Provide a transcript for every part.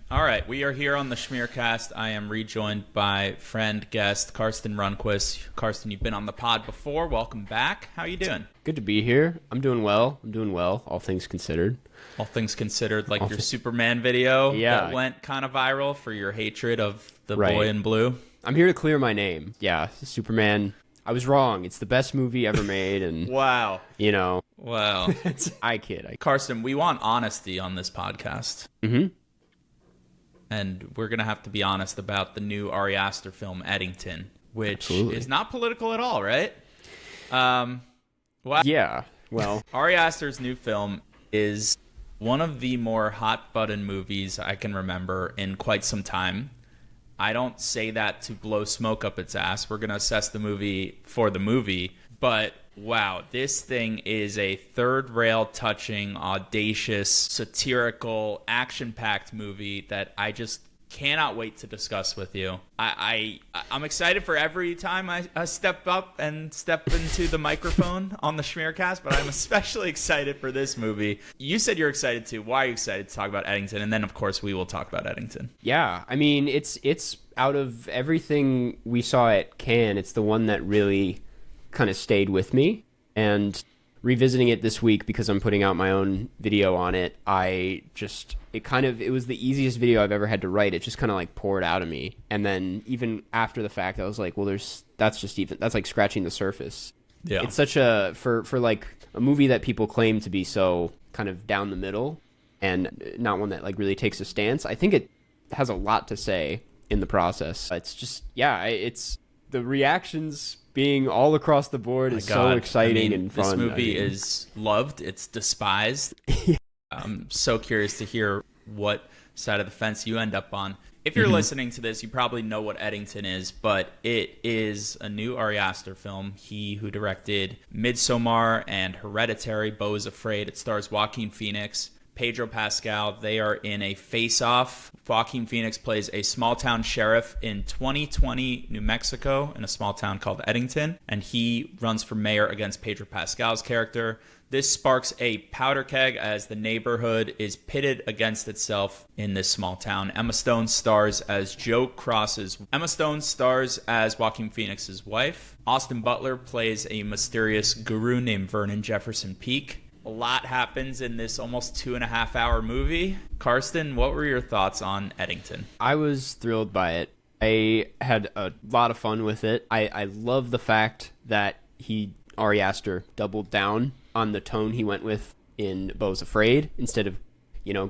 All right, we are here on the SchmearCast. I am rejoined by friend, guest, Karsten Runquist. Karsten, you've been on the pod before. Welcome back. How you doing? Good to be here. I'm doing well, all things considered. All things considered, like your Superman video that went kind of viral for your hatred of the boy in blue. I'm here to clear my name. Yeah, Superman. I was wrong. It's the best movie ever made, and wow. Wow. I kid. Karsten, we want honesty on this podcast. Mm-hmm. And we're going to have to be honest about the new Ari Aster film, Eddington, which is not political at all, right? Yeah, well. Ari Aster's new film is one of the more hot-button movies I can remember in quite some time. I don't say that to blow smoke up its ass. We're going to assess the movie for the movie. But, wow, this thing is a third-rail touching, audacious, satirical, action-packed movie that I just cannot wait to discuss with you. I'm excited for every time I step up and step into the microphone on the SchmearCast, but I'm especially excited for this movie. You said you're excited too. Why are you excited to talk about Eddington? And then, of course, we will talk about Eddington. Yeah, I mean, it's out of everything we saw at Cannes, it's the one that really kind of stayed with me. And revisiting it this week because I'm putting out my own video on it, it was the easiest video I've ever had to write. It just kind of like poured out of me. And then even after the fact, I was like, well, that's like scratching the surface. Yeah. It's such for like a movie that people claim to be so kind of down the middle and not one that like really takes a stance. I think it has a lot to say in the process. It's just, it's the reactions being all across the board is so exciting and fun. This movie is loved. It's despised. I'm so curious to hear what side of the fence you end up on. If you're listening to this, you probably know what Eddington is, but it is a new Ari Aster film. He who directed Midsommar and Hereditary, Beau Is Afraid. It stars Joaquin Phoenix, Pedro Pascal. They are in a face-off. Joaquin Phoenix plays a small-town sheriff in 2020 New Mexico in a small town called Eddington, and he runs for mayor against Pedro Pascal's character. This sparks a powder keg as the neighborhood is pitted against itself in this small town. Emma Stone stars as Joaquin Phoenix's wife. Austin Butler plays a mysterious guru named Vernon Jefferson Peake. A lot happens in this almost 2.5-hour movie. Karsten, what were your thoughts on Eddington? I was thrilled by it. I had a lot of fun with it. I love the fact that Ari Aster doubled down on the tone he went with in Beau Is Afraid instead of,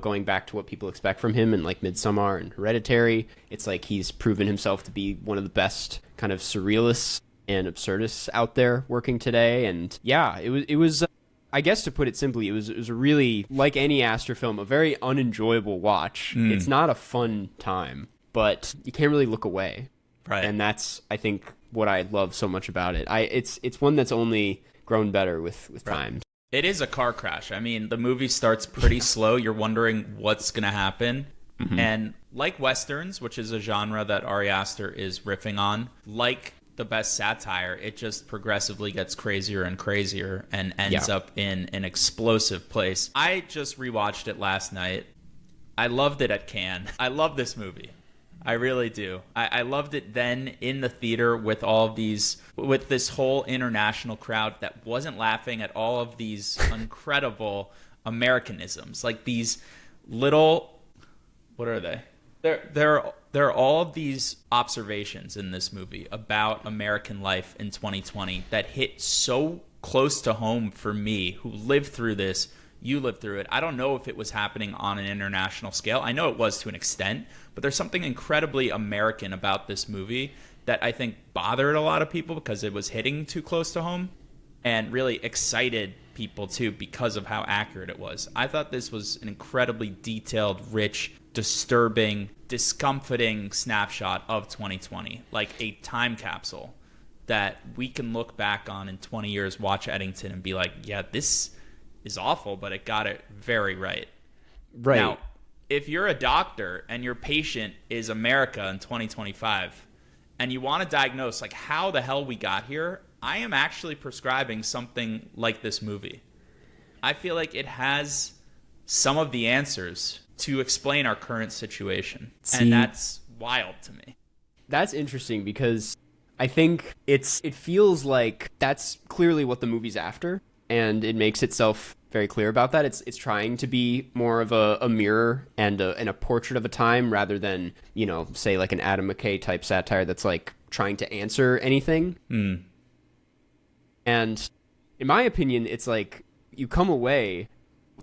going back to what people expect from him in like Midsommar and Hereditary. It's like he's proven himself to be one of the best kind of surrealists and absurdists out there working today. And yeah, it was I guess to put it simply, it was a really, like any Aster film, a very unenjoyable watch. It's not a fun time, but you can't really look away. Right. And that's, I think, what I love so much about it. It's one that's only grown better with time. It is a car crash. I mean, the movie starts pretty slow. You're wondering what's going to happen. Mm-hmm. And like Westerns, which is a genre that Ari Aster is riffing on, like the best satire, it just progressively gets crazier and crazier and ends up in an explosive place. I just rewatched it last night. I loved it at Cannes. I love this movie. I really do. I loved it then in the theater with with this whole international crowd that wasn't laughing at all of these incredible Americanisms. Like these little, what are they? There are all of these observations in this movie about American life in 2020 that hit so close to home for me, who lived through this. You lived through it. I don't know if it was happening on an international scale. I know it was to an extent, but there's something incredibly American about this movie that I think bothered a lot of people because it was hitting too close to home, and really excited people too because of how accurate it was. I thought this was an incredibly detailed, rich, disturbing, discomforting snapshot of 2020, like a time capsule that we can look back on in 20 years, watch Eddington and be like, yeah, this is awful, but it got it very right. Right. Now, if you're a doctor and your patient is America in 2025 and you want to diagnose like how the hell we got here, I am actually prescribing something like this movie. I feel like it has some of the answers to explain our current situation. And that's wild to me. That's interesting because I think it feels like that's clearly what the movie's after, and it makes itself very clear about that. It's trying to be more of a mirror and a portrait of a time rather than, you know, say like an Adam McKay type satire that's like trying to answer anything. And in my opinion, it's like you come away,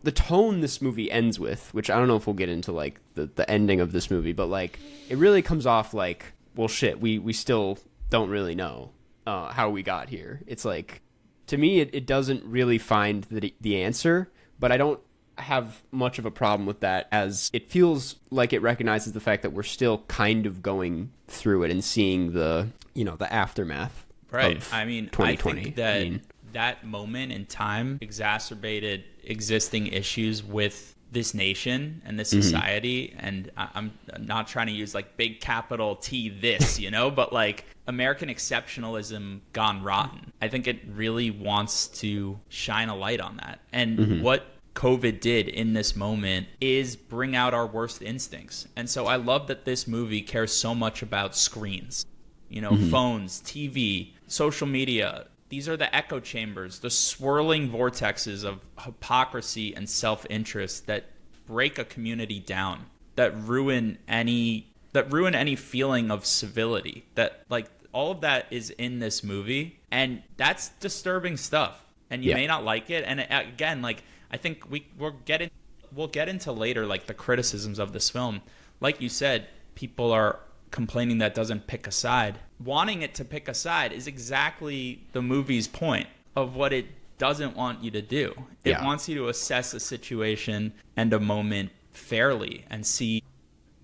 the tone this movie ends with, which I don't know if we'll get into like the ending of this movie, but like it really comes off like, well, shit, we still don't really know how we got here. It's like, to me, it doesn't really find the answer, but I don't have much of a problem with that, as it feels like it recognizes the fact that we're still kind of going through it and seeing the, you know, the aftermath. Right. Of I mean, 2020. I think that that moment in time exacerbated existing issues with this nation and this society. And I'm not trying to use like big capital T this, you know, but like American exceptionalism gone rotten. I think it really wants to shine a light on that. And what COVID did in this moment is bring out our worst instincts. And so I love that this movie cares so much about screens, you know, phones, TV, social media. These are the echo chambers, the swirling vortexes of hypocrisy and self-interest that break a community down, that ruin any feeling of civility. That like all of that is in this movie, and that's disturbing stuff. And you may not like it. And again, like I think we'll get into later like the criticisms of this film. Like you said, people are complaining that doesn't pick a side. Wanting it to pick a side is exactly the movie's point of what it doesn't want you to do. It wants you to assess a situation and a moment fairly and see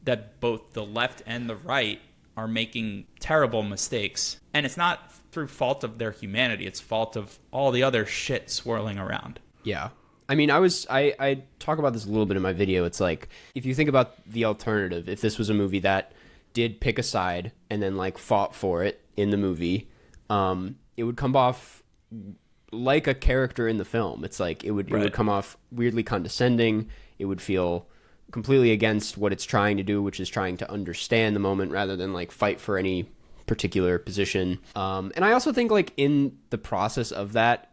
that both the left and the right are making terrible mistakes. And it's not through fault of their humanity, it's fault of all the other shit swirling around. Yeah. I mean, I talk about this a little bit in my video. It's like, if you think about the alternative, if this was a movie that did pick a side and then like fought for it in the movie, it would come off like a character in the film. It's like it would come off weirdly condescending. It would feel completely against what it's trying to do, which is trying to understand the moment rather than like fight for any particular position. And I also think like in the process of that,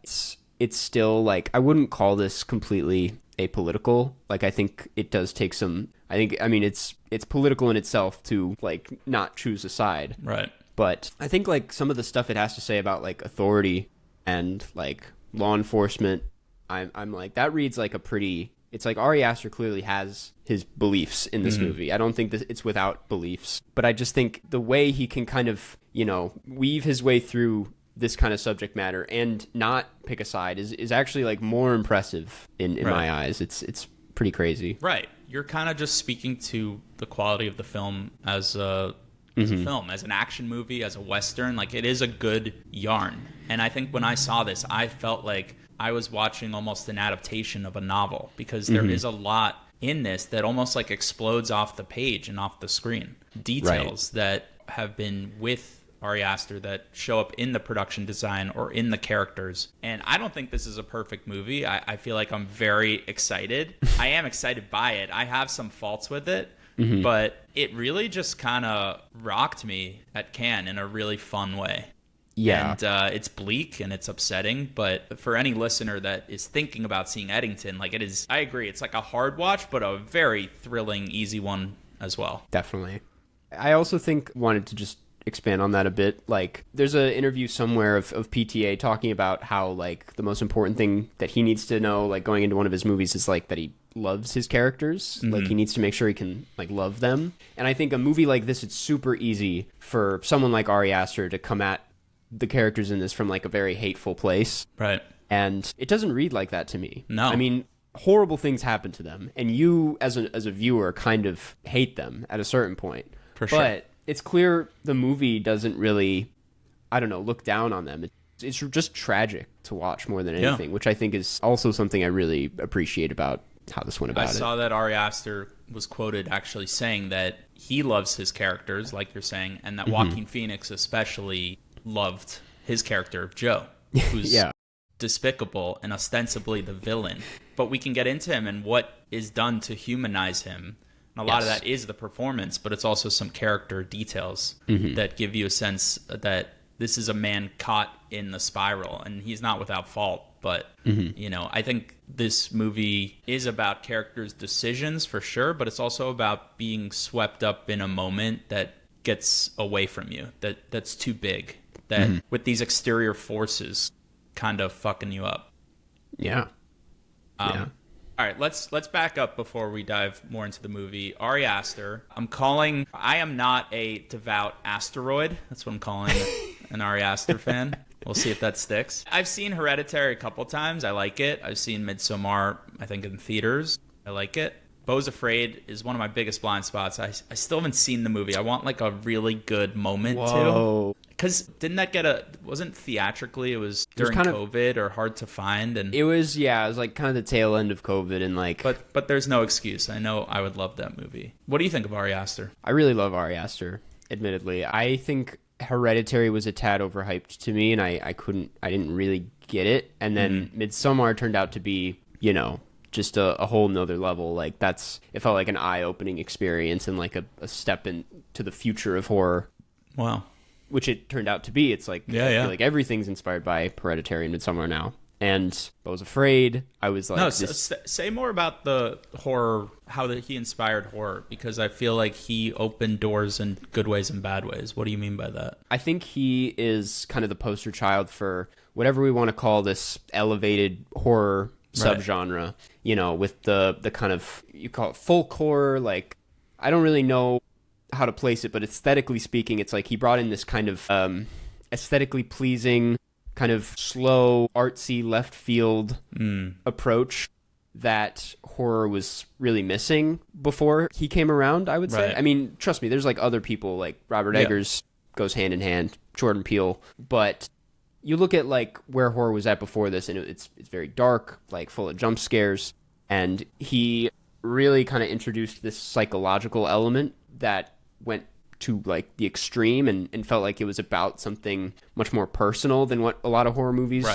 it's still like, I wouldn't call this completely apolitical. Like I think it does take some, I mean it's political in itself to like not choose a side. Right. But I think like some of the stuff it has to say about like authority and like law enforcement, I'm like, that reads like a pretty, it's like Ari Aster clearly has his beliefs in this movie. I don't think that it's without beliefs, but I just think the way he can kind of, you know, weave his way through this kind of subject matter and not pick a side is actually like more impressive in my eyes. It's pretty crazy. Right. You're kind of just speaking to the quality of the film as a film, as an action movie, as a Western. Like it is a good yarn. And I think when I saw this, I felt like I was watching almost an adaptation of a novel, because there is a lot in this that almost like explodes off the page and off the screen. Details that have been with Ari Aster that show up in the production design or in the characters. And I don't think this is a perfect movie. I feel like I'm very excited. I am excited by it. I have some faults with it, but it really just kind of rocked me at Cannes in a really fun way. Yeah. And it's bleak and it's upsetting, but for any listener that is thinking about seeing Eddington, like it is, I agree, it's like a hard watch, but a very thrilling, easy one as well. Definitely. I also think, wanted to just expand on that a bit, like there's an interview somewhere of PTA talking about how like the most important thing that he needs to know like going into one of his movies is like that he loves his characters. Like he needs to make sure he can like love them. And I think a movie like this, it's super easy for someone like Ari Aster to come at the characters in this from like a very hateful place. Right. And it doesn't read like that to me. No. I mean, horrible things happen to them, and you as a viewer kind of hate them at a certain point. For sure. But it's clear the movie doesn't really, I don't know, look down on them. It's just tragic to watch more than anything, which I think is also something I really appreciate about how this went about it. I saw that Ari Aster was quoted actually saying that he loves his characters, like you're saying, and that Joaquin Phoenix especially loved his character of Joe, who's despicable and ostensibly the villain. but we can get into him and what is done to humanize him. And a lot of that is the performance, but it's also some character details that give you a sense that this is a man caught in the spiral, and he's not without fault. But, you know, I think this movie is about characters' decisions for sure, but it's also about being swept up in a moment that gets away from you, that's too big, that with these exterior forces kind of fucking you up. Yeah. All right, let's back up before we dive more into the movie. Ari Aster, I am not a devout asteroid. That's what I'm calling an Ari Aster fan. We'll see if that sticks. I've seen Hereditary a couple times. I like it. I've seen Midsommar, I think, in theaters. I like it. Beau Is Afraid is one of my biggest blind spots. I still haven't seen the movie. I want like a really good moment too. Because didn't that wasn't theatrically, it was during COVID or hard to find? And it was like kind of the tail end of COVID and like... But there's no excuse. I know I would love that movie. What do you think of Ari Aster? I really love Ari Aster, admittedly. I think Hereditary was a tad overhyped to me, and I didn't really get it. And then Midsommar turned out to be, you know, just a whole nother level. Like it felt like an eye-opening experience and like a step into the future of horror. Wow. Which it turned out to be. It's like, I feel like everything's inspired by Hereditary and Midsommar now. And Beau Is Afraid, I was like... No, say more about the horror, how he inspired horror, because I feel like he opened doors in good ways and bad ways. What do you mean by that? I think he is kind of the poster child for whatever we want to call this elevated horror subgenre, you know, with the kind of, you call it folk horror, like, I don't really know how to place it, but aesthetically speaking, it's like he brought in this kind of aesthetically pleasing, kind of slow, artsy, left field approach that horror was really missing before he came around, I would say. I mean, trust me, there's like other people, like Robert Eggers goes hand in hand, Jordan Peele, but you look at like where horror was at before this, and it's very dark, like full of jump scares, and he really kind of introduced this psychological element that went to like the extreme and felt like it was about something much more personal than what a lot of horror movies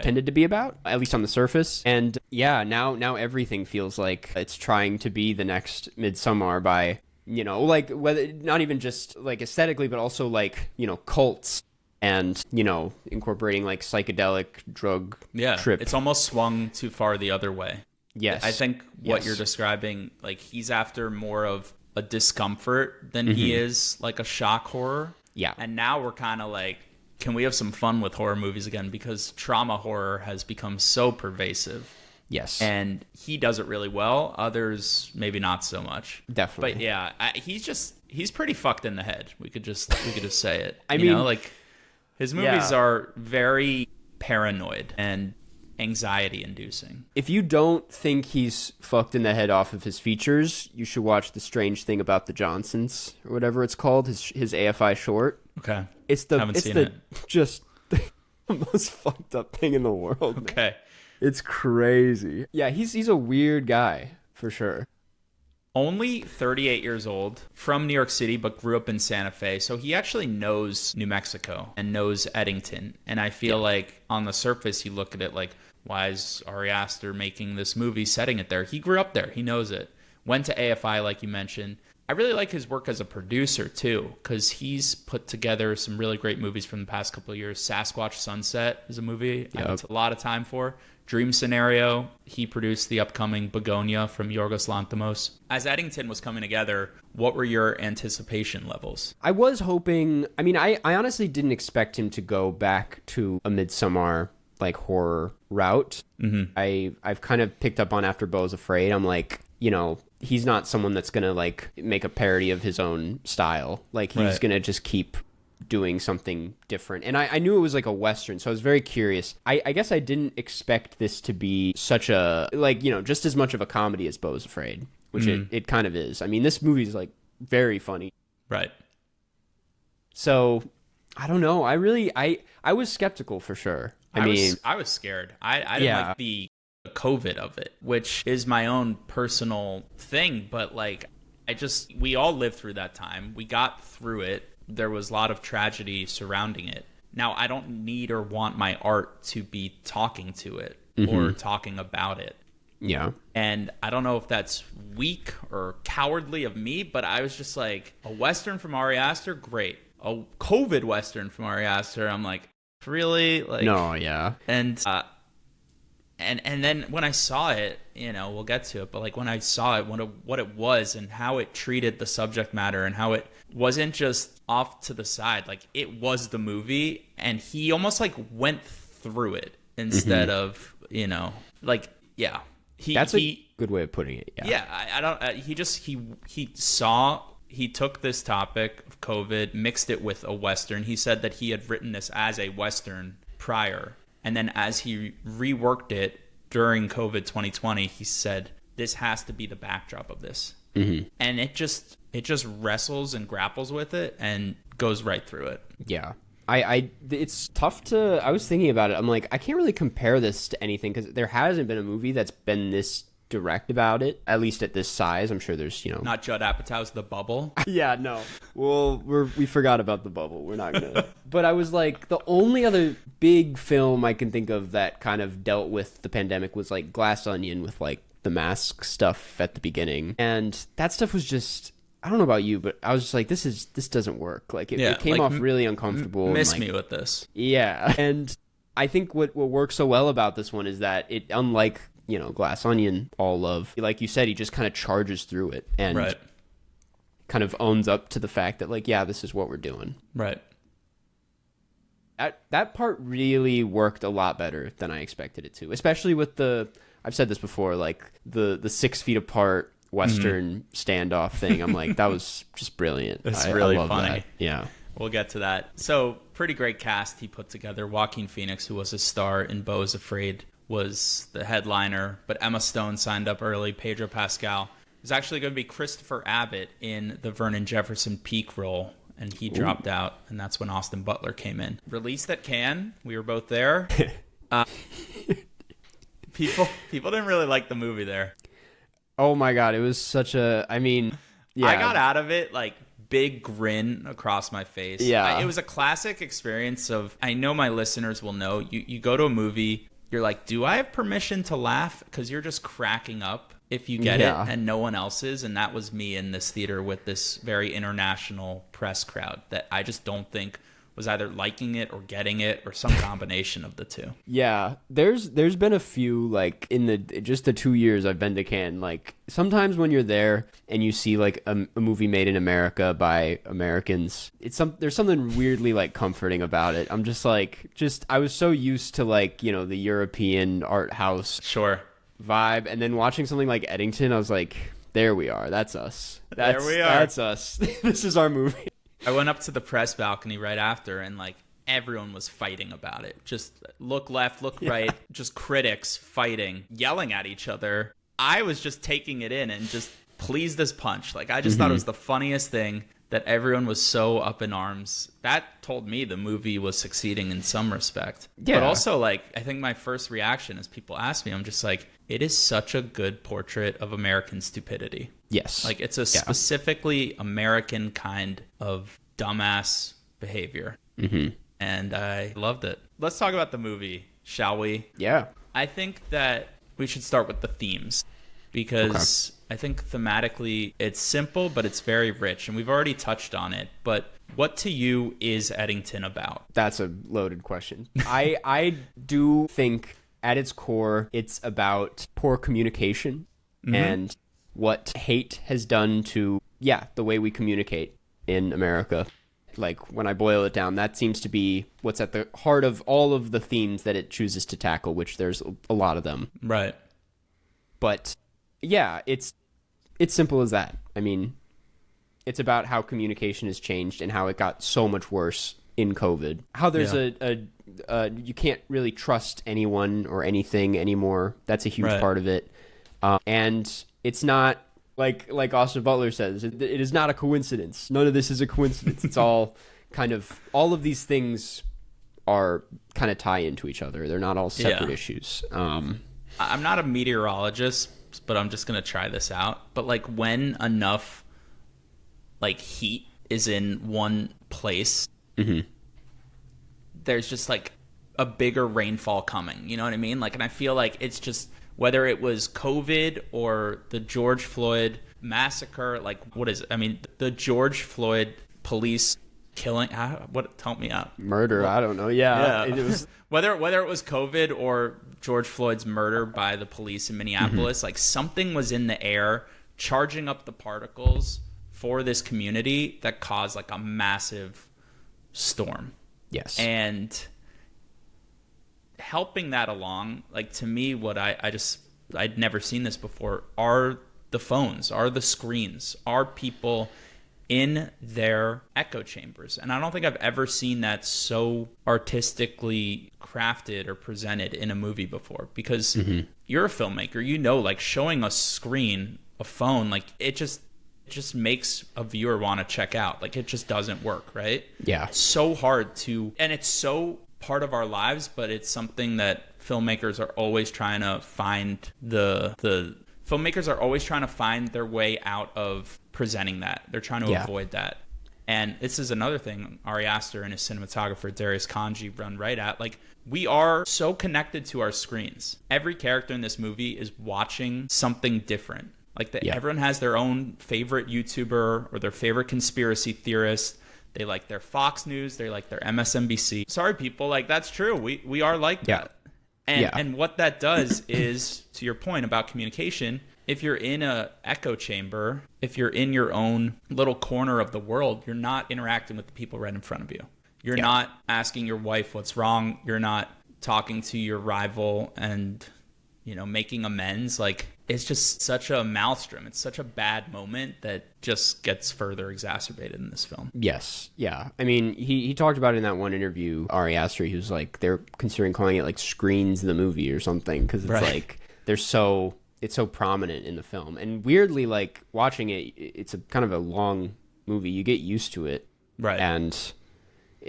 tended to be about, at least on the surface. And yeah, now everything feels like it's trying to be the next Midsommar by, you know, like whether not even just like aesthetically, but also like, you know, cults and, you know, incorporating like psychedelic drug trip. It's almost swung too far the other way. Yes. I think what you're describing, like he's after more of a discomfort than he is like a shock horror. Yeah. And now we're kind of like, can we have some fun with horror movies again? Because trauma horror has become so pervasive. Yes. And he does it really well. Others, maybe not so much. Definitely. But yeah, he's pretty fucked in the head. We could just say it. I mean, like his movies are very paranoid and anxiety inducing. If you don't think he's fucked in the head off of his features, you should watch The Strange Thing About the Johnsons, or whatever it's called, his AFI short. Okay. Haven't seen it. Just the most fucked up thing in the world. Okay. Man. It's crazy. Yeah, he's a weird guy, for sure. Only 38 years old, from New York City, but grew up in Santa Fe. So he actually knows New Mexico and knows Eddington. And I feel like on the surface, you look at it like, why is Ari Aster making this movie, setting it there? He grew up there. He knows it. Went to AFI, like you mentioned. I really like his work as a producer, too, because he's put together some really great movies from the past couple of years. Sasquatch Sunset is a movie I have a lot of time for. Dream Scenario, he produced the upcoming Begonia from Yorgos Lanthimos. As Eddington was coming together, what were your anticipation levels? I was hoping... I mean, I honestly didn't expect him to go back to a Midsommar like horror route. I've kind of picked up on after Beau Is Afraid. I'm like, you know, he's not someone that's gonna like make a parody of his own style. Like he's gonna just keep doing something different. And I knew it was like a Western, so I was very curious. I guess I didn't expect this to be such a, like, you know, just as much of a comedy as Beau Is Afraid, which it kind of is. I mean, this movie's like very funny. Right. So I don't know. I was skeptical for sure. I was scared. I didn't like the COVID of it, which is my own personal thing. But like, we all lived through that time. We got through it. There was a lot of tragedy surrounding it. Now, I don't need or want my art to be talking to it or talking about it. Yeah. And I don't know if that's weak or cowardly of me, but I was just like, a Western from Ari Aster, great. A COVID Western from Ari Aster, I'm like, really? Like, no, yeah. And then when I saw it, we'll get to it, but like when I saw it, what it was and how it treated the subject matter and how it wasn't just off to the side, like it was the movie, and he almost like went through it instead of, like, yeah. That's a good way of putting it. Yeah. Yeah. I don't, he took this topic of COVID, mixed it with a Western. He said that he had written this as a Western prior. And then as he reworked it during COVID 2020, he said, this has to be the backdrop of this. Mm-hmm. And it just wrestles and grapples with it and goes right through it. Yeah. It's tough to, I was thinking about it. I'm like, I can't really compare this to anything because there hasn't been a movie that's been this direct about it, at least at this size. I'm sure there's, Not Judd Apatow's The Bubble. Yeah, no. Well, we forgot about The Bubble. We're not gonna. But I was like, the only other big film I can think of that kind of dealt with the pandemic was like Glass Onion with like the mask stuff at the beginning. And that stuff was just, I don't know about you, but I was just like, this doesn't work. Like it came off really uncomfortable. Miss and, me with this. Yeah. And I think what works so well about this one is that it, unlike Glass Onion, all love, like you said, he just kind of charges through it and kind of owns up to the fact that like, yeah, this is what we're doing. Right. That part really worked a lot better than I expected it to, especially with I've said this before, like the 6 feet apart Western standoff thing. I'm like, that was just brilliant. It's really funny. That. Yeah. We'll get to that. So pretty great cast he put together. Joaquin Phoenix, who was a star in Beau Is Afraid, was the headliner, but Emma Stone signed up early. Pedro Pascal was actually going to be Christopher Abbott in the Vernon Jefferson Peak role, and he dropped out, and that's when Austin Butler came in. Released at Cannes. We were both there. People didn't really like the movie there. Oh my God, it was such a, I got out of it like big grin across my face. Yeah. It was a classic experience of, I know my listeners will know, you go to a movie, you're like, do I have permission to laugh? Because you're just cracking up if you get it and no one else is. And that was me in this theater with this very international press crowd that I just don't think was either liking it or getting it or some combination of the two. Yeah, there's been a few, like in the 2 years I've been to Cannes, like sometimes when you're there and you see like a movie made in America by Americans, there's something weirdly like comforting about it. I'm just like, I was so used to like, the European art house vibe, and then watching something like Eddington, I was like, there we are, that's us. There we are. That's us. This is our movie. I went up to the press balcony right after, and like everyone was fighting about it. Just look left, look right, just critics fighting, yelling at each other. I was just taking it in and just pleased as punch. Like I just thought it was the funniest thing that everyone was so up in arms. That told me the movie was succeeding in some respect. Yeah. But also, like, I think my first reaction as people ask me, I'm just like, it is such a good portrait of American stupidity. Yes. Like, it's a specifically American kind of dumbass behavior. Mm-hmm. And I loved it. Let's talk about the movie, shall we? Yeah. I think that we should start with the themes because I think thematically it's simple, but it's very rich. And we've already touched on it. But what to you is Eddington about? That's a loaded question. I do think at its core, it's about poor communication and what hate has done to, the way we communicate in America. Like, when I boil it down, that seems to be what's at the heart of all of the themes that it chooses to tackle, which there's a lot of them. Right. But, yeah, it's simple as that. I mean, it's about how communication has changed and how it got so much worse in COVID. How there's you can't really trust anyone or anything anymore. That's a huge part of it. And it's not, like Austin Butler says, it is not a coincidence. None of this is a coincidence. It's all kind of, all of these things are kind of tie into each other. They're not all separate issues. I'm not a meteorologist, but I'm just going to try this out. But like when enough like heat is in one place, there's just like a bigger rainfall coming. You know what I mean? Like, and I feel like it's just whether it was COVID or the George Floyd massacre. Like, what is it? I mean, the George Floyd police killing. Help me out. Murder. I don't know. Yeah. It was whether it was COVID or George Floyd's murder by the police in Minneapolis. Like, something was in the air, charging up the particles for this community that caused like a massive storm. Yes. And helping that along, like, to me, what I'd never seen this before, are the phones, are the screens, are people in their echo chambers. And I don't think I've ever seen that so artistically crafted or presented in a movie before, because you're a filmmaker, you know, like, showing a screen, a phone, like, it just makes a viewer want to check out. Like, it just doesn't work, right? Yeah. It's so hard to, and it's so part of our lives, but it's something that filmmakers are always trying to find filmmakers are always trying to find their way out of presenting that. They're trying to avoid that. And this is another thing Ari Aster and his cinematographer Darius Khondji run right at. Like, we are so connected to our screens. Every character in this movie is watching something different. Like, everyone has their own favorite YouTuber or their favorite conspiracy theorist. They like their Fox News. They like their MSNBC. Sorry, people. Like, that's true. We are like that. And what that does is, to your point about communication, if you're in a echo chamber, if you're in your own little corner of the world, you're not interacting with the people right in front of you. You're not asking your wife what's wrong. You're not talking to your rival and, you know, making amends. Like, it's just such a maelstrom. It's such a bad moment that just gets further exacerbated in this film. Yes. Yeah. I mean, he talked about it in that one interview, Ari Aster. He was like, they're considering calling it like Screens the Movie or something, because it's like it's so prominent in the film. And weirdly, like, watching it, it's a kind of a long movie. You get used to it. Right. And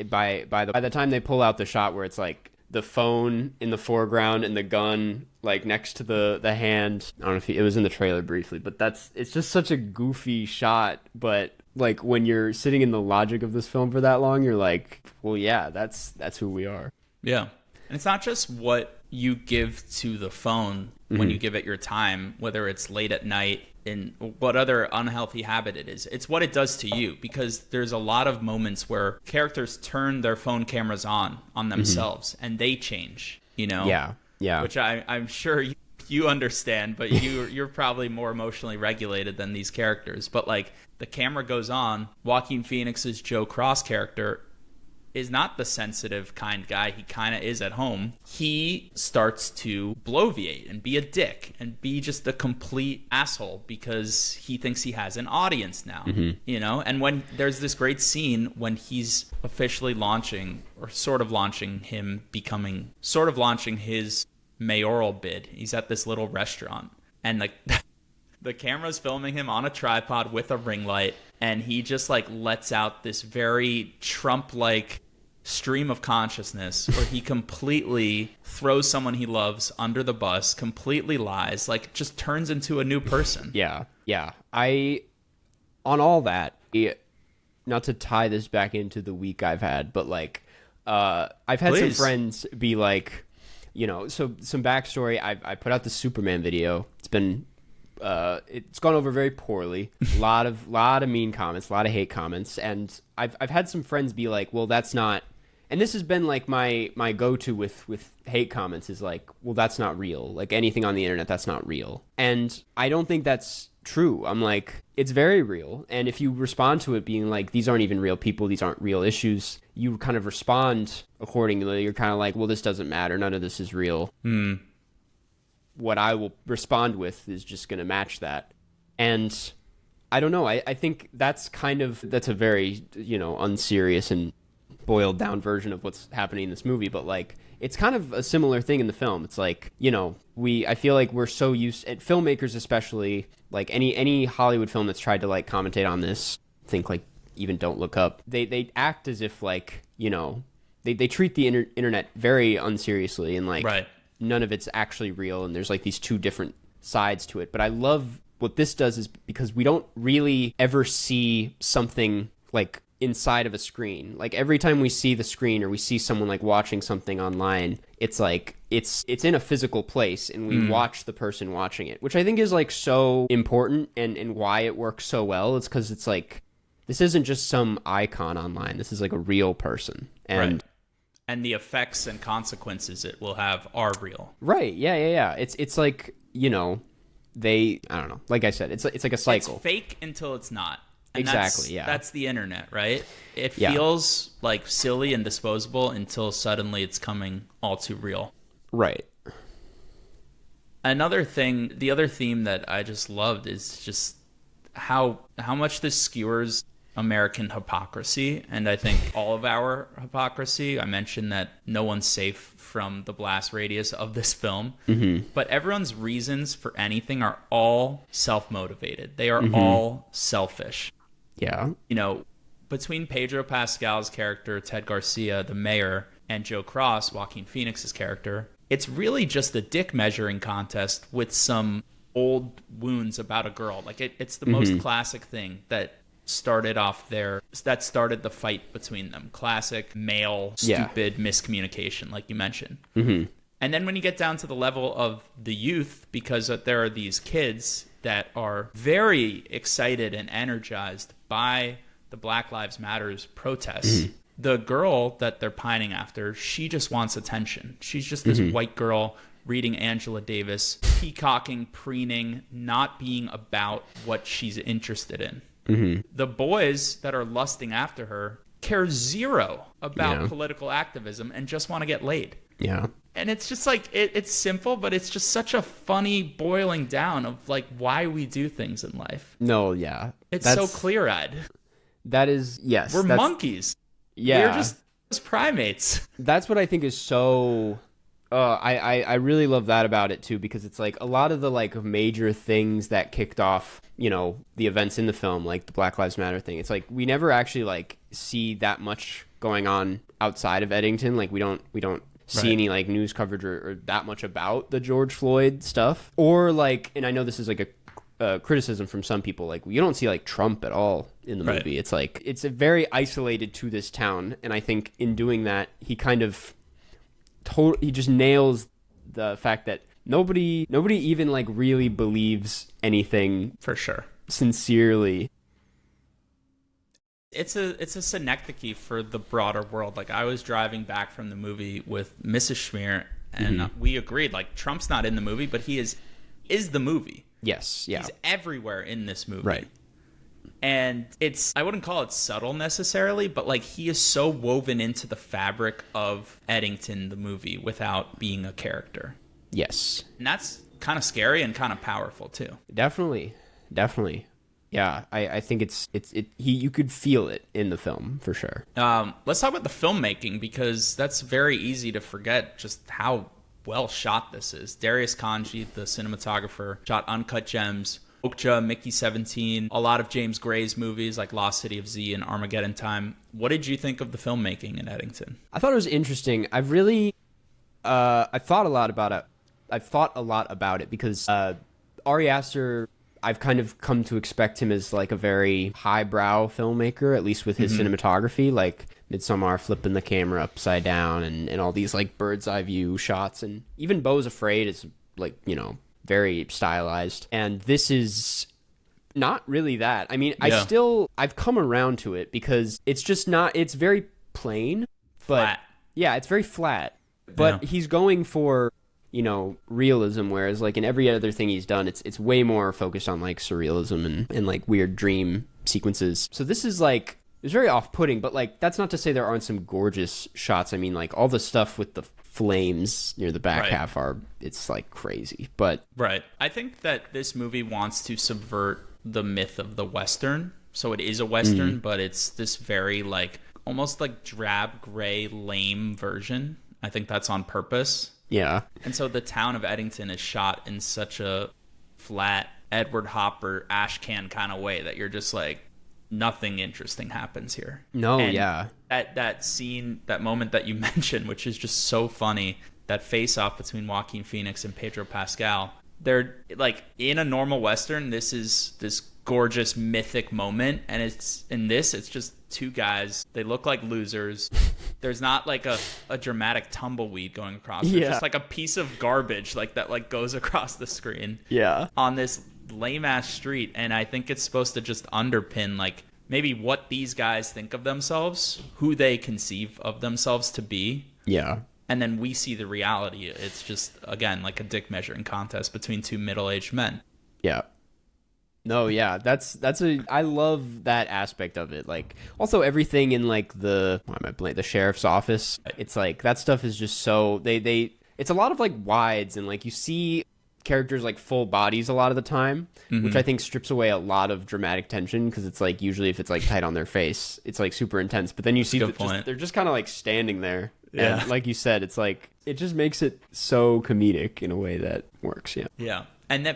by the time they pull out the shot where it's like the phone in the foreground and the gun like next to the hand, I don't know if it was in the trailer briefly, but it's just such a goofy shot. But like, when you're sitting in the logic of this film for that long, you're like, well, yeah, that's who we are. Yeah. And it's not just what you give to the phone when you give it your time, whether it's late at night, in what other unhealthy habit it is. It's what it does to you, because there's a lot of moments where characters turn their phone cameras on themselves and they change, you know? Yeah. Which I'm sure you understand, but you're probably more emotionally regulated than these characters. But like, the camera goes on, Joaquin Phoenix's Joe Cross character is not the sensitive kind guy he kind of is at home. He starts to bloviate and be a dick and be just a complete asshole because he thinks he has an audience now, you know? And when there's this great scene when he's officially launching, or sort of launching his mayoral bid. He's at this little restaurant, and like the camera's filming him on a tripod with a ring light, and he just like lets out this very Trump-like stream of consciousness where he completely throws someone he loves under the bus, completely lies, like just turns into a new person. Yeah. On all that, not to tie this back into the week I've had, but like, I've had some friends be like, you know, so some backstory. I put out the Superman video. It's been, it's gone over very poorly. A lot of mean comments, a lot of hate comments, and I've had some friends be like, well, that's not. And this has been like my go-to with hate comments is like, well, that's not real. Like, anything on the internet, that's not real. And I don't think that's true. I'm like, it's very real. And if you respond to it being like, these aren't even real people, these aren't real issues, you kind of respond accordingly. You're kind of like, well, this doesn't matter. None of this is real. What I will respond with is just going to match that. And I don't know. I think that's a very, you know, unserious and boiled down version of what's happening in this movie, but like, it's kind of a similar thing in the film. It's like, you know, I feel like we're so used, and filmmakers especially, like any Hollywood film that's tried to like commentate on this, think like even Don't Look Up, they act as if like, you know, they treat the internet very unseriously, and like none of it's actually real, and there's like these two different sides to it. But I love what this does, is because we don't really ever see something like inside of a screen. Like every time we see the screen or we see someone like watching something online, it's like it's in a physical place and we watch the person watching it, which I think is like so important and why it works so well. It's because it's like this isn't just some icon online. This is like a real person. And and the effects and consequences it will have are real. Right. Yeah. It's like, you know, I don't know. Like I said, it's like a cycle. It's fake until it's not. And exactly. That's the internet, right? It feels like silly and disposable until suddenly it's coming all too real. Right. Another thing, the other theme that I just loved is just how much this skewers American hypocrisy, and I think all of our hypocrisy. I mentioned that no one's safe from the blast radius of this film, but everyone's reasons for anything are all self-motivated. They are all selfish. Yeah. You know, between Pedro Pascal's character, Ted Garcia, the mayor, and Joe Cross, Joaquin Phoenix's character, it's really just a dick measuring contest with some old wounds about a girl. Like it's the most classic thing that started the fight between them. Classic male stupid miscommunication, like you mentioned. And then when you get down to the level of the youth, because there are these kids that are very excited and energized by the Black Lives Matters protests, the girl that they're pining after, she just wants attention. She's just this white girl reading Angela Davis, peacocking, preening, not being about what she's interested in. The boys that are lusting after her care zero about political activism and just want to get laid. Yeah. And it's just like, it's simple, but it's just such a funny boiling down of like why we do things in life. No, yeah. It's so clear-eyed. That is, yes. We're monkeys. Yeah. We're just primates. That's what I think is so... I really love that about it too, because it's like a lot of the like major things that kicked off, you know, the events in the film, like the Black Lives Matter thing. It's like we never actually like see that much going on outside of Eddington. Like we don't see any like news coverage or that much about the George Floyd stuff, or like, and I know this is like a criticism from some people, like you don't see like Trump at all in the movie. It's like it's a very isolated to this town, and I think in doing that he kind of he just nails the fact that nobody even like really believes anything for sure sincerely. It's a synecdoche for the broader world. Like I was driving back from the movie with Mrs. Schmear, and we agreed like Trump's not in the movie, but he is the movie. Yes, yeah. He's everywhere in this movie. Right. And I wouldn't call it subtle necessarily, but like he is so woven into the fabric of Eddington, the movie, without being a character. Yes. And that's kind of scary and kind of powerful too. Definitely. Yeah, I think you could feel it in the film for sure. Let's talk about the filmmaking, because that's very easy to forget just how well shot this is. Darius Khondji, the cinematographer, shot Uncut Gems, Okja, Mickey 17, a lot of James Gray's movies like Lost City of Z and Armageddon Time. What did you think of the filmmaking in Eddington? I thought it was interesting. I've really, I've thought a lot about it because Ari Aster, I've kind of come to expect him as like a very highbrow filmmaker, at least with his cinematography, like Midsommar flipping the camera upside down and all these like bird's eye view shots. And even Beau Is Afraid is like, you know, very stylized, and this is not really that. I mean, I've come around to it because it's just not, it's very plain, but flat. Yeah, it's very flat, but he's going for, you know, realism, whereas like in every other thing he's done, it's way more focused on like surrealism and like weird dream sequences. So this is like, it's very off-putting, but like that's not to say there aren't some gorgeous shots. I mean, like all the stuff with the flames near the back half it's like crazy. But I think that this movie wants to subvert the myth of the Western. So it is a Western, but it's this very like almost like drab gray lame version. I think that's on purpose. Yeah. And so the town of Eddington is shot in such a flat Edward Hopper ash can kind of way that you're just like, nothing interesting happens here. No, and yeah. That scene, that moment that you mentioned, which is just so funny, that face-off between Joaquin Phoenix and Pedro Pascal, they're like, in a normal Western, this is this gorgeous mythic moment, and it's just two guys. They look like losers. There's not like a dramatic tumbleweed going across. There's just like a piece of garbage like that like goes across the screen. Yeah. On this lame ass street, and I think it's supposed to just underpin like maybe what these guys think of themselves, who they conceive of themselves to be. Yeah. And then we see the reality. It's just, again, like a dick measuring contest between two middle-aged men. Yeah. No, yeah, I love that aspect of it. Like, also everything in like the sheriff's office. It's like that stuff is just so it's a lot of like wides, and like you see characters like full bodies a lot of the time, which I think strips away a lot of dramatic tension, because it's like usually if it's like tight on their face, it's like super intense. But then you see they're just kind of like standing there. Yeah. And like you said, it's like it just makes it so comedic in a way that works. Yeah. Yeah.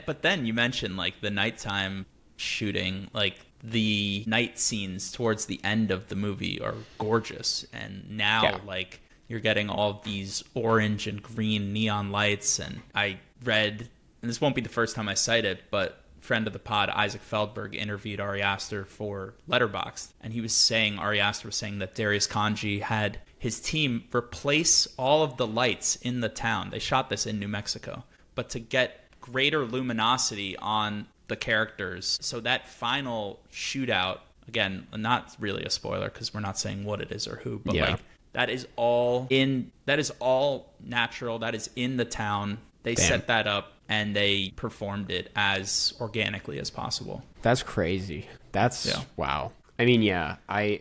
But then you mentioned like the nighttime shooting, like the night scenes towards the end of the movie are gorgeous. And now like you're getting all of these orange and green neon lights. And I read, and this won't be the first time I cite it, but friend of the pod, Isaac Feldberg, interviewed Ari Aster for Letterboxd. And Ari Aster was saying that Darius Khondji had his team replace all of the lights in the town. They shot this in New Mexico. But to get greater luminosity on the characters, so that final shootout, again, not really a spoiler because we're not saying what it is or who, but like that is all natural. That is in the town. They set that up and they performed it as organically as possible. That's crazy. Wow. I mean, I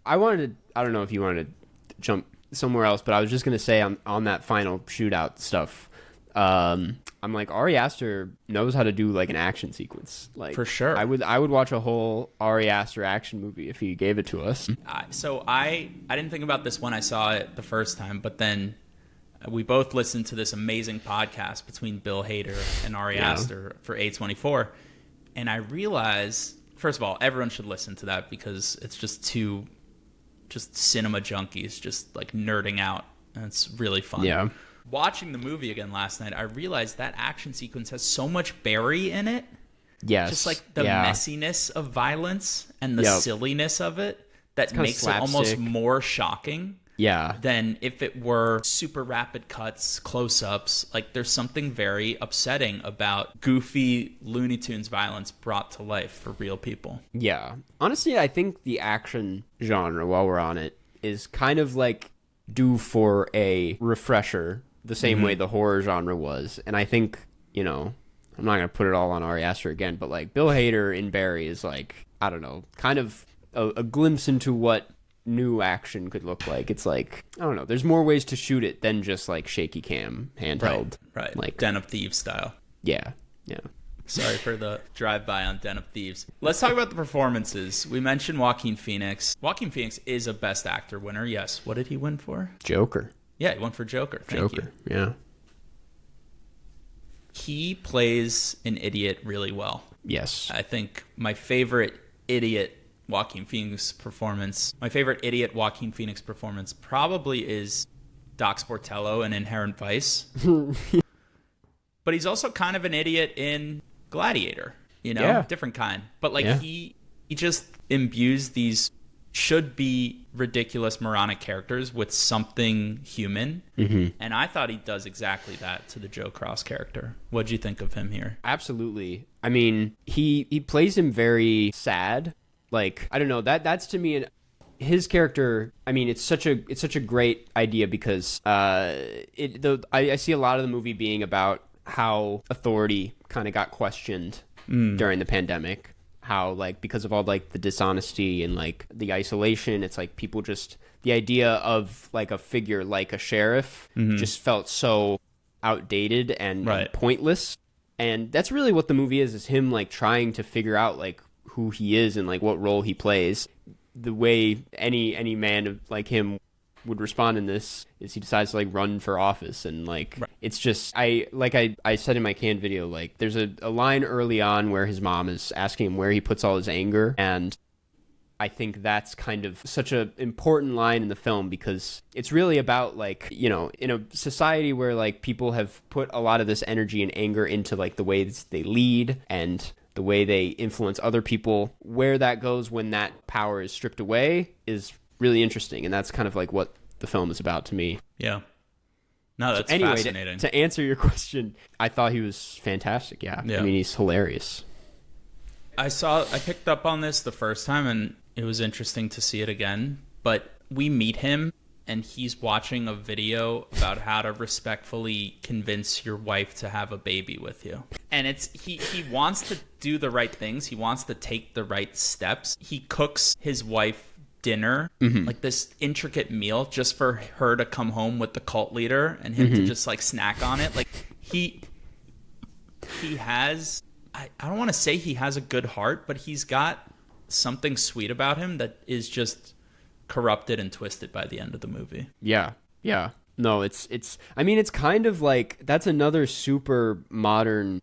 wanted to, I don't know if you wanted to jump somewhere else, but I was just going to say on that final shootout stuff, I'm like, Ari Aster knows how to do like an action sequence. Like, for sure. I would watch a whole Ari Aster action movie if he gave it to us. So I didn't think about this when I saw it the first time, but then we both listened to this amazing podcast between Bill Hader and Ari Aster for A24, and I realized, first of all, everyone should listen to that because it's just two cinema junkies just like nerding out, and it's really fun. Yeah. Watching the movie again last night, I realized that action sequence has so much Barry in it. Yes. Just like the messiness of violence and the silliness of it that makes it almost more shocking. Yeah. Than if it were super rapid cuts, close-ups. Like there's something very upsetting about goofy Looney Tunes violence brought to life for real people. Yeah. Honestly, I think the action genre, while we're on it, is kind of like due for a refresher the same way the horror genre was. And I think, I'm not going to put it all on Ari Aster again, but like Bill Hader in Barry is like, I don't know, kind of a glimpse into what new action could look like. It's like, I don't know, there's more ways to shoot it than just like shaky cam handheld. Right. Like Den of Thieves style. Yeah. Sorry for the drive-by on Den of Thieves. Let's talk about the performances. We mentioned Joaquin Phoenix. Joaquin Phoenix is a Best Actor winner. Yes. What did he win for? Joker. Yeah, he won for Joker. Thank you. Yeah. He plays an idiot really well. Yes. I think my favorite idiot Joaquin Phoenix performance probably is Doc Sportello in Inherent Vice. But he's also kind of an idiot in Gladiator, different kind. But like he just imbues these should be ridiculous moronic characters with something human. And I thought he does exactly that to the Joe Cross character. What'd you think of him here? Absolutely. I mean, he plays him very sad. Like, I don't know, that's to me his character. I mean, it's such a great idea because I see a lot of the movie being about how authority kind of got questioned during the pandemic. How, like, because of all, like, the dishonesty and, like, the isolation, it's, like, people just... The idea of, like, a figure like a sheriff just felt so outdated and pointless. And that's really what the movie is him, like, trying to figure out, like, who he is and, like, what role he plays. The way any man like him would respond in this is he decides to, like, run for office, and, like, it's just, I said in my canned video, like, there's a line early on where his mom is asking him where he puts all his anger, and I think that's kind of such an important line in the film because it's really about, like, in a society where, like, people have put a lot of this energy and anger into, like, the ways they lead and the way they influence other people, where that goes when that power is stripped away is really interesting. And that's kind of like what the film is about to me. Yeah. No, that's anyway, fascinating. To answer your question, I thought he was fantastic. Yeah. I mean, he's hilarious. I picked up on this the first time, and it was interesting to see it again. But we meet him, and he's watching a video about how to respectfully convince your wife to have a baby with you. And he wants to do the right things. He wants to take the right steps. He cooks his wife dinner, like this intricate meal, just for her to come home with the cult leader and him to just like snack on it. Like he has, I don't want to say he has a good heart, but he's got something sweet about him that is just corrupted and twisted by the end of the movie. Yeah. No, it's I mean, it's kind of like, that's another super modern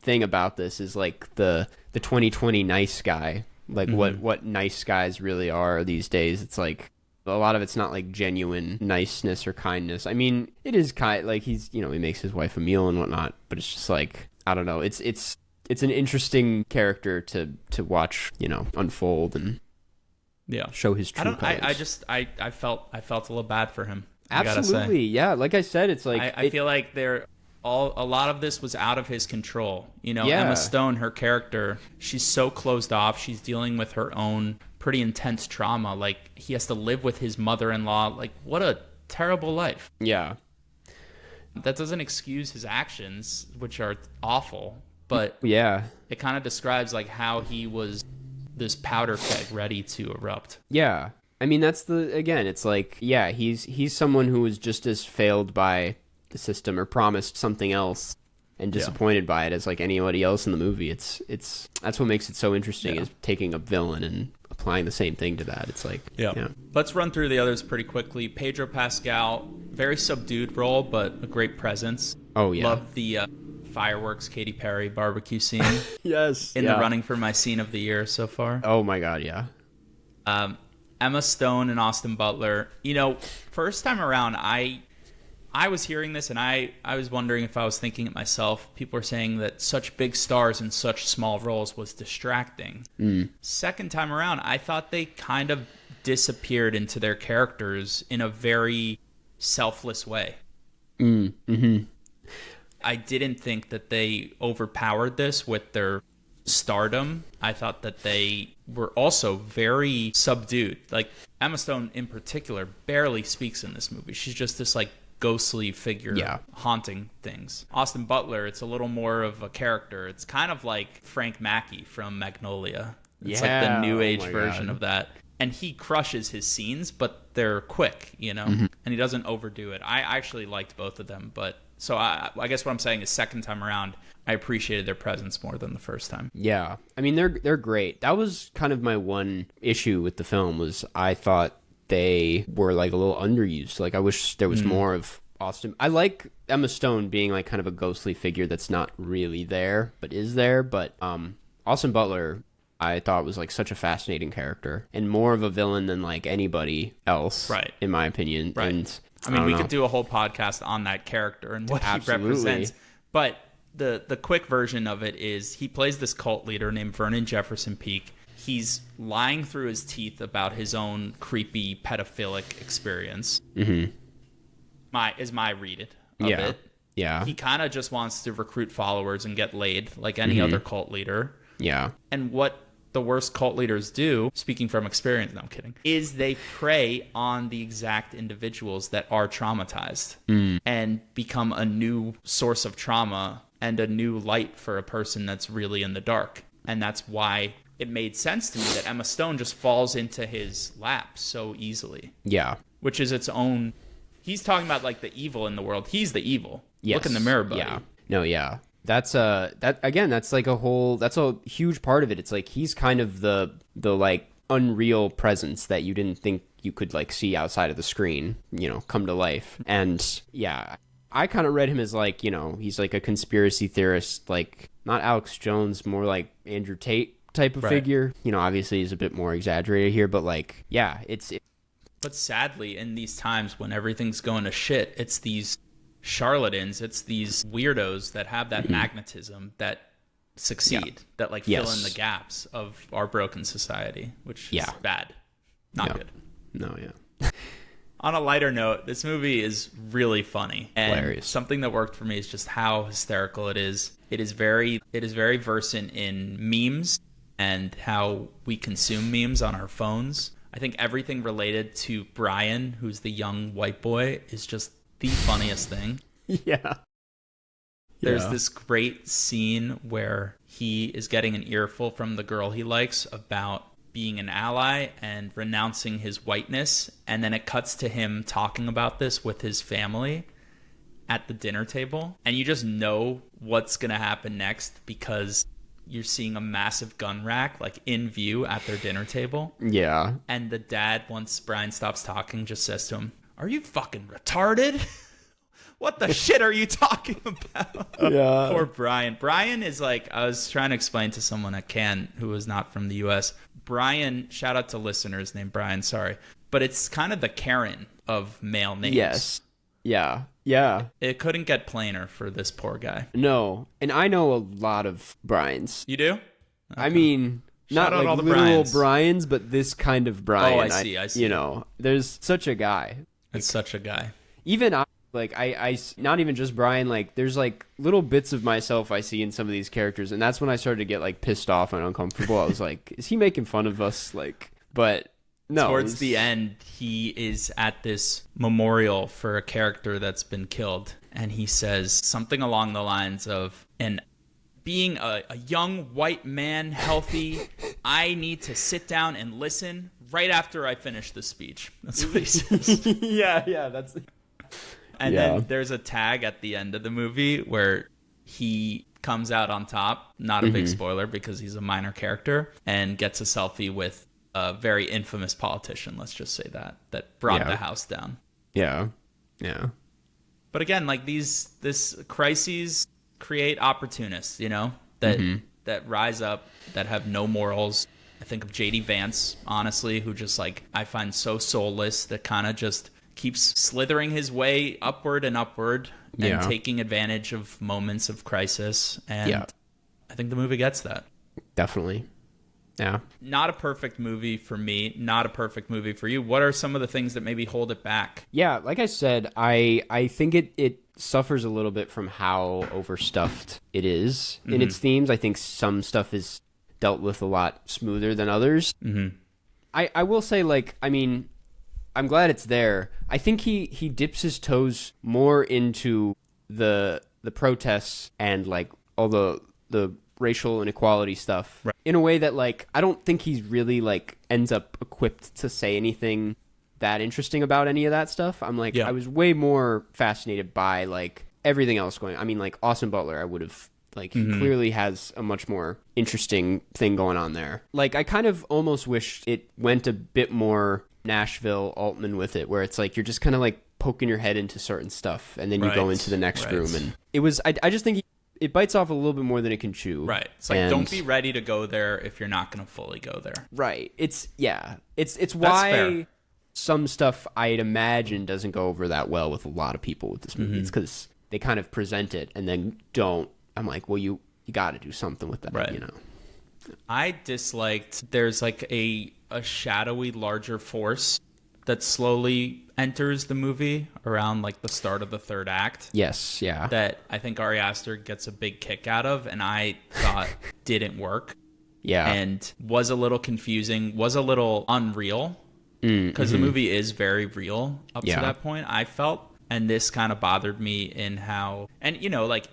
thing about this, is like the 2020 nice guy. Like what nice guys really are these days. It's like a lot of it's not like genuine niceness or kindness. I mean, it is kind like he makes his wife a meal and whatnot, but it's just like, I don't know. It's an interesting character to watch, unfold and show his true colors. I felt a little bad for him. Absolutely, yeah. Like I said, it's like I feel like a lot of this was out of his control. Emma Stone, her character, she's so closed off. She's dealing with her own pretty intense trauma. Like, he has to live with his mother-in-law. Like, what a terrible life. Yeah. That doesn't excuse his actions, which are awful, but it kind of describes like how he was this powder keg ready to erupt. Yeah. I mean, it's like, he's someone who was just as failed by the system or promised something else and disappointed by it as like anybody else in the movie. It's that's what makes it so interesting, is taking a villain and applying the same thing to that. It's like, Let's run through the others pretty quickly. Pedro Pascal, very subdued role, but a great presence. Oh yeah. Love the fireworks Katy Perry barbecue scene. Yes. In the running for my scene of the year so far. Oh my God. Yeah. Emma Stone and Austin Butler. First time around, I was hearing this and I was wondering if I was thinking it myself. People were saying that such big stars in such small roles was distracting. Second time around, I thought they kind of disappeared into their characters in a very selfless way. I didn't think that they overpowered this with their stardom. I thought that they were also very subdued. Like, Emma Stone in particular barely speaks in this movie. She's just this like ghostly figure haunting things. Austin Butler, it's a little more of a character. It's kind of like Frank Mackey from Magnolia. It's like the new age version of that. And he crushes his scenes, but they're quick, and he doesn't overdo it. I actually liked both of them, but so I guess what I'm saying is second time around, I appreciated their presence more than the first time. Yeah. I mean, they're great. That was kind of my one issue with the film, was I thought they were like a little underused. Like, I wish there was more of Austin. I like Emma Stone being like kind of a ghostly figure that's not really there, but is there. But Austin Butler, I thought, was like such a fascinating character and more of a villain than like anybody else, right? In my opinion. Right. And I mean, we could do a whole podcast on that character and what he represents. But the quick version of it is he plays this cult leader named Vernon Jefferson Peake. He's lying through his teeth about his own creepy pedophilic experience. My read of it. Yeah. He kind of just wants to recruit followers and get laid like any other cult leader. Yeah. And what the worst cult leaders do, speaking from experience, no, I'm kidding, is they prey on the exact individuals that are traumatized and become a new source of trauma and a new light for a person that's really in the dark. And that's why it made sense to me that Emma Stone just falls into his lap so easily. Yeah. Which is its own... He's talking about like the evil in the world. He's the evil. Yes. Look in the mirror, buddy. Yeah. No, yeah. That's like that's a huge part of it. It's like he's kind of the like unreal presence that you didn't think you could like see outside of the screen, come to life. And yeah, I kind of read him as like, he's like a conspiracy theorist, like not Alex Jones, more like Andrew Tate type of figure. Obviously he's a bit more exaggerated here, but like, yeah, But sadly, in these times when everything's going to shit, it's these charlatans, it's these weirdos that have that magnetism that succeed, that like fill in the gaps of our broken society, which is bad, not good. No, yeah. On a lighter note, this movie is really funny, and hilarious. Something that worked for me is just how hysterical it is. It is very versant in memes and how we consume memes on our phones. I think everything related to Brian, who's the young white boy, is just the funniest thing. Yeah. There's this great scene where he is getting an earful from the girl he likes about being an ally and renouncing his whiteness, and then it cuts to him talking about this with his family at the dinner table, and you just know what's gonna happen next because you're seeing a massive gun rack like in view at their dinner table. Yeah. And the dad, once Brian stops talking, just says to him, "Are you fucking retarded? What the shit are you talking about?" Yeah. Poor Brian. Brian is like, I was trying to explain to someone at Cannes who was not from the US. Brian, shout out to listeners named Brian, sorry. But it's kind of the Karen of male names. Yes. Yeah. Yeah. It couldn't get plainer for this poor guy. No. And I know a lot of Brians. You do? Okay. I mean, shout not out like all the literal Brians. Brians, but this kind of Brian. Oh, I see. You know, there's such a guy. It's such a guy. Even I not even just Brian, like there's like little bits of myself I see in some of these characters, and that's when I started to get like pissed off and uncomfortable. I was like, is he making fun of us? Like, but no. Towards the end, he is at this memorial for a character that's been killed, and he says something along the lines of, "And being a young white man, healthy, I need to sit down and listen right after I finish the speech." That's what he says. yeah, that's. And then there's a tag at the end of the movie where he comes out on top, not a big spoiler because he's a minor character, and gets a selfie with a very infamous politician, let's just say that brought the house down. Yeah. But again, like this crises create opportunists, you know, that rise up, that have no morals. I think of JD Vance, honestly, who just like I find so soulless, that kind of just keeps slithering his way upward and taking advantage of moments of crisis. And I think the movie gets that. Definitely. Yeah. Not a perfect movie for me, not a perfect movie for you. What are some of the things that maybe hold it back? Yeah, like I said, I think it suffers a little bit from how overstuffed it is in its themes. I think some stuff is dealt with a lot smoother than others. I will say, like, I mean, I'm glad it's there. I think he dips his toes more into the protests and like all the racial inequality stuff in a way that like I don't think he's really like ends up equipped to say anything that interesting about any of that stuff. I'm like I was way more fascinated by like everything else going. I mean, like Austin Butler, I would have like he clearly has a much more interesting thing going on there. Like I kind of almost wish it went a bit more Nashville Altman with it, where it's like you're just kind of like poking your head into certain stuff and then you go into the next room, and it was I just think it bites off a little bit more than it can chew. Right. It's like, don't be ready to go there if you're not going to fully go there. Right. It's why fair. Some stuff I'd imagine doesn't go over that well with a lot of people with this movie. It's because they kind of present it and then don't. I'm like, well, you got to do something with that, right. You know. I disliked there's like a shadowy larger force that slowly enters the movie around like the start of the third act. Yes, yeah. That I think Ari Aster gets a big kick out of, and I thought didn't work. Yeah. And was a little confusing, was a little unreal, because the movie is very real up to that point, I felt. And this kind of bothered me in how, and you know, like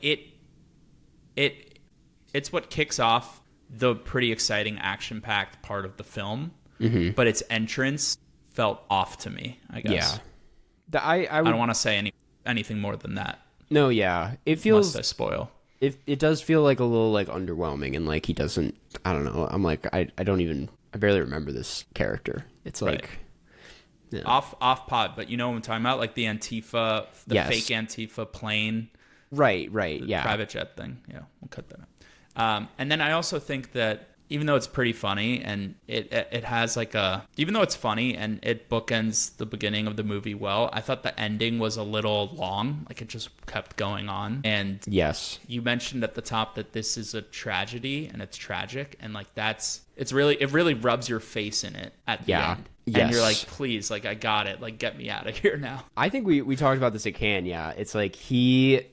it's what kicks off the pretty exciting action-packed part of the film, but its entrance felt off to me, I guess. Yeah. I don't want to say anything more than that. No, yeah. It feels... Must I spoil? It does feel like a little like underwhelming, and like he doesn't... I don't know. I'm like, I barely remember this character. It's like... Right. Yeah. Off pod, but you know what I'm talking about? Like the Antifa, the fake Antifa plane. Right, yeah. Private jet thing. Yeah, we'll cut that out. And then I also think that even though it's pretty funny and it has like even though it's funny and it bookends the beginning of the movie well, I thought the ending was a little long. Like, it just kept going on. And yes, you mentioned at the top that this is a tragedy and it's tragic, and like it really rubs your face in it at the end. Yes. And you're like, please, like, I got it. Like, get me out of here now. I think we talked about this at Cannes, yeah. It's like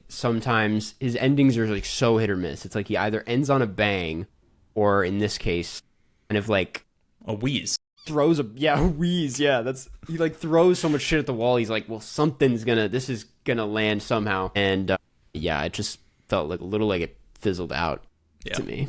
sometimes his endings are like so hit or miss. It's like he either ends on a bang, or in this case, kind of like a wheeze. Throws a wheeze, yeah. He like throws so much shit at the wall. He's like, well, this is gonna land somehow. And it just felt like a little like it fizzled out to me.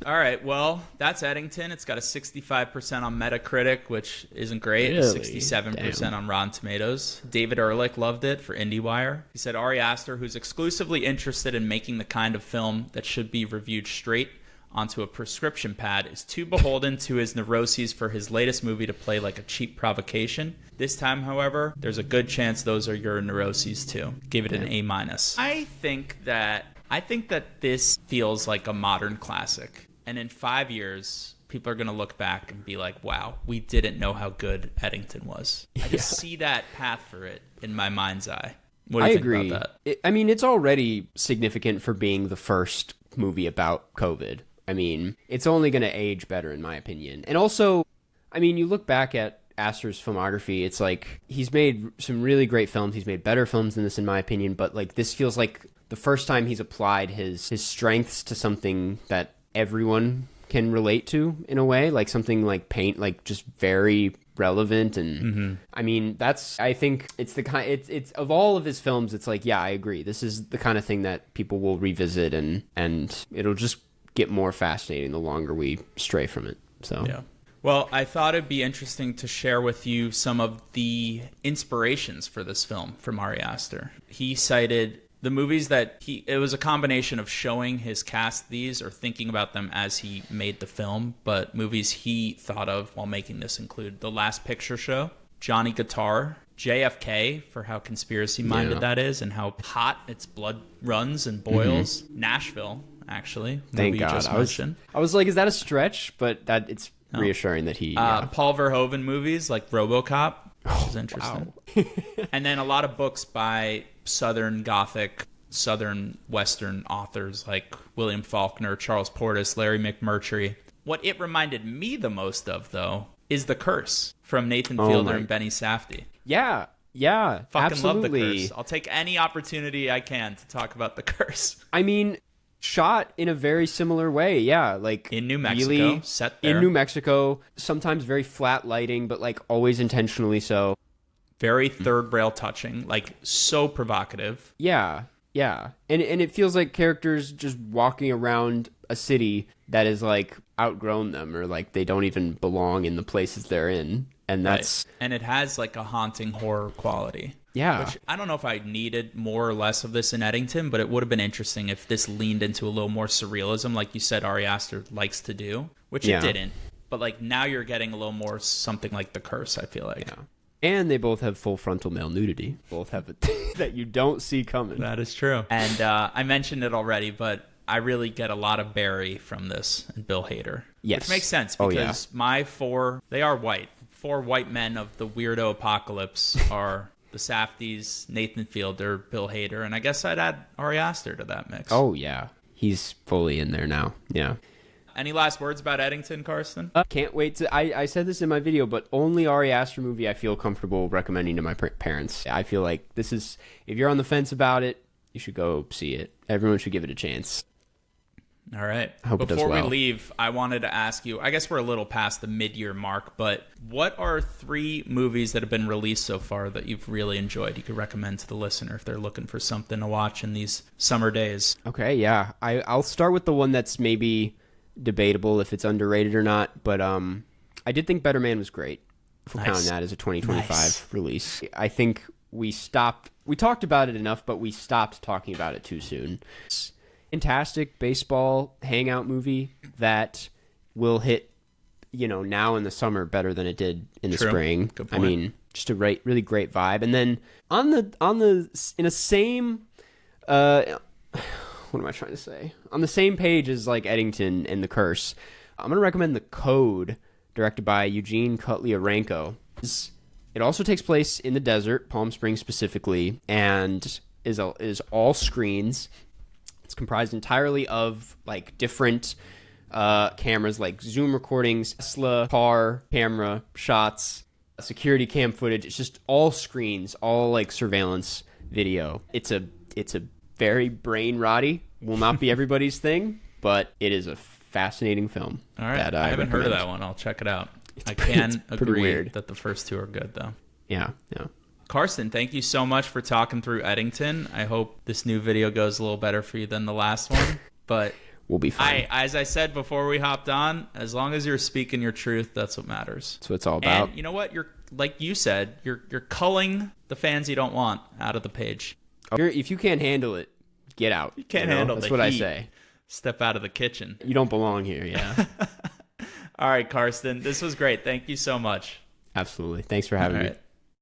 All right, well, that's Eddington. It's got a 65% on Metacritic, which isn't great. Really? 67% on Rotten Tomatoes. David Ehrlich loved it for IndieWire. He said, Ari Aster, who's exclusively interested in making the kind of film that should be reviewed straight onto a prescription pad, is too beholden to his neuroses for his latest movie to play like a cheap provocation. This time, however, there's a good chance those are your neuroses too. Give it an A-. I think that this feels like a modern classic. And in 5 years, people are going to look back and be like, wow, we didn't know how good Eddington was. I just see that path for it in my mind's eye. What do you think agree. about that? I mean, it's already significant for being the first movie about COVID. I mean, it's only going to age better, in my opinion. And also, I mean, you look back at Aster's filmography, it's like he's made some really great films. He's made better films than this, in my opinion. But like, this feels like the first time he's applied his strengths to something that everyone can relate to in a way, like something like paint, like just very relevant. And I mean, I think it's the kind, it's of all of his films, it's like, yeah, I agree. This is the kind of thing that people will revisit, and it'll just get more fascinating the longer we stray from it. So yeah. Well, I thought it'd be interesting to share with you some of the inspirations for this film from Ari Aster. He cited the movies that it was a combination of showing his cast these or thinking about them as he made the film, but movies he thought of while making this include The Last Picture Show, Johnny Guitar, JFK for how conspiracy-minded that is and how hot its blood runs and boils, Nashville, actually. Thank God. I was like, is that a stretch? But that it's reassuring that he... Paul Verhoeven movies like RoboCop, which is interesting. Wow. And then a lot of books by Southern Gothic, Southern Western authors like William Faulkner, Charles Portis, Larry McMurtry. What it reminded me the most of, though, is The Curse from Nathan Fielder and Benny Safdie. Yeah, Fucking absolutely. love The Curse. I'll take any opportunity I can to talk about The Curse. I mean, shot in a very similar way, like in New Mexico, really set there. In New Mexico, sometimes very flat lighting, but like always intentionally so. Very third rail touching, like so provocative. Yeah. And it feels like characters just walking around a city that is like outgrown them, or like they don't even belong in the places they're in. And that's... Right. And it has like a haunting horror quality. Yeah. Which I don't know if I needed more or less of this in Eddington, but it would have been interesting if this leaned into a little more surrealism, like you said Ari Aster likes to do, which it didn't. But like now you're getting a little more something like The Curse, I feel like. Yeah. And they both have full frontal male nudity. Both have it that you don't see coming. That is true. And I mentioned it already, but I really get a lot of Barry from this and Bill Hader. Yes. Which makes sense because they are white. 4 white men of the weirdo apocalypse are the Safdies, Nathan Fielder, Bill Hader, and I guess I'd add Ari Aster to that mix. Oh, yeah. He's fully in there now. Yeah. Any last words about Eddington, Karsten? Can't wait to... I said this in my video, but only Ari Aster movie I feel comfortable recommending to my parents. I feel like this is... If you're on the fence about it, you should go see it. Everyone should give it a chance. All right. I hope Before it does well. we leave, I wanted to ask you, I guess we're a little past the mid-year mark, but what are 3 movies that have been released so far that you've really enjoyed you could recommend to the listener if they're looking for something to watch in these summer days? Okay, yeah. I'll start with the one that's maybe debatable if it's underrated or not, but I did think Better Man was great. If we're counting that as a 2025 release. I think we talked about it enough, but we stopped talking about it too soon. It's fantastic baseball hangout movie that will hit, now in the summer better than it did in the spring. Good point. I mean, just a really great vibe. And then in a same, what am I trying to say? On the same page as like Eddington and The Curse, I'm going to recommend The Code, directed by Eugene Kotlyarenko. It also takes place in the desert, Palm Springs specifically, and is all screens. It's comprised entirely of like different cameras, like zoom recordings, Tesla car camera shots, security cam footage. It's just all screens, all like surveillance video. It's a very brain rotty. Will not be everybody's thing, but it is a fascinating film. All right, I haven't heard of that one. I'll check it out. I can agree that the first two are good, though. Yeah. Karsten, thank you so much for talking through Eddington. I hope this new video goes a little better for you than the last one. But we'll be fine. As I said before we hopped on, as long as you're speaking your truth, that's what matters. That's what it's all about. And you know what? You're like you said, you're culling the fans you don't want out of the page. If you can't handle it, get out. You can't handle That's the what heat. I say. Step out of the kitchen. You don't belong here, yeah. All right, Karsten, this was great. Thank you so much. Absolutely. Thanks for having me.